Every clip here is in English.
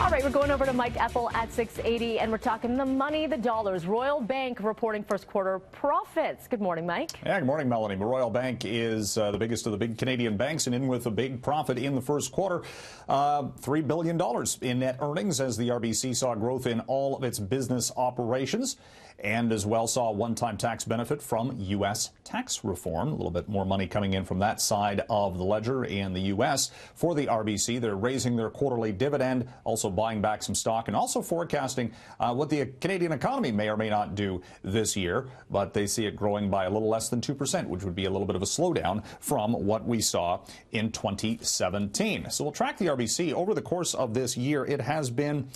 All right, we're going over to Mike Eppel at 680, and we're talking the money, the dollars. Royal Bank reporting first quarter profits. Good morning, Mike. Yeah, good morning, Melanie. Royal Bank is the biggest of the big Canadian banks and in with a big profit in the first quarter. $3 billion in net earnings as the RBC saw growth in all of its business operations and as well saw a one-time tax benefit from U.S. tax reform. A little bit more money coming in from that side of the ledger in the U.S. for the RBC. They're raising their quarterly dividend, also buying back some stock, and also forecasting what the Canadian economy may or may not do this year. But they see it growing by a little less than 2%, which would be a little bit of a slowdown from what we saw in 2017. So we'll track the RBC over the course of this year. It has been,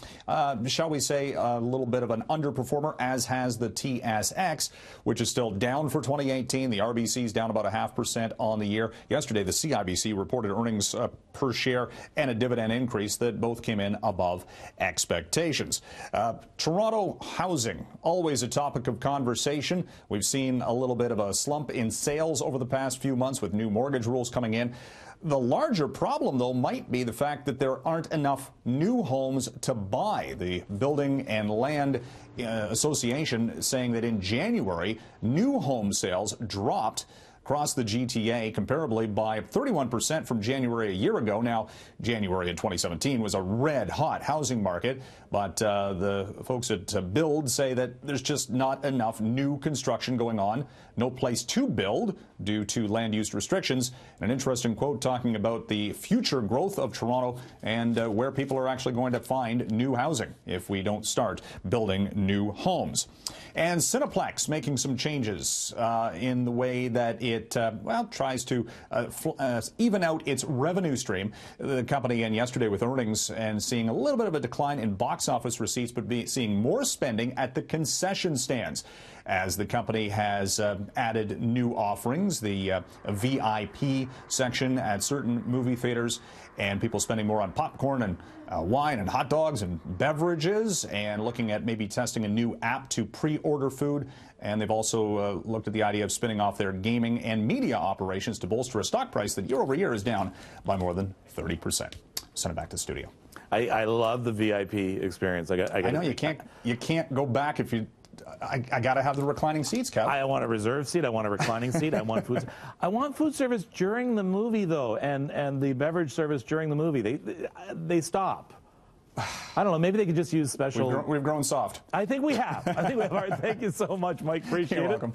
shall we say, a little bit of an underperformer, as has the TSX, which is still down for 2018. The RBC is down about 0.5% on the year. Yesterday, the CIBC reported earnings per share and a dividend increase that both came in above expectations. Toronto housing, always a topic of conversation. We've seen a little bit of a slump in sales over the past few months with new mortgage rules coming in. The larger problem, though, might be the fact that there aren't enough new homes to buy. The Building and Land Association saying that in January, new home sales dropped across the GTA comparably by 31% from January a year ago. Now, January in 2017 was a red-hot housing market, but the folks at Build say that there's just not enough new construction going on, no place to build due to land use restrictions. An interesting quote talking about the future growth of Toronto and where people are actually going to find new housing if we don't start building new homes. And Cineplex making some changes in the way that it tries to even out its revenue stream. The company and yesterday with earnings and seeing a little bit of a decline in box office receipts, but seeing more spending at the concession stands as the company has added new offerings, the VIP section at certain movie theaters, and people spending more on popcorn and wine and hot dogs and beverages, and looking at maybe testing a new app to pre-order food. And they've also looked at the idea of spinning off their gaming and media operations to bolster a stock price that year over year is down by more than 30%. Send it back to the studio. I love the VIP experience. I know you can't go back if you. I got to have the reclining seats, Kev. I want a reserved seat. I want a reclining seat. I want food. I want food service during the movie, though, and the beverage service during the movie. They stop. I don't know. Maybe they could just use special. We've grown soft. I think we have. I think we have. All right, thank you so much, Mike. Appreciate it. You're welcome.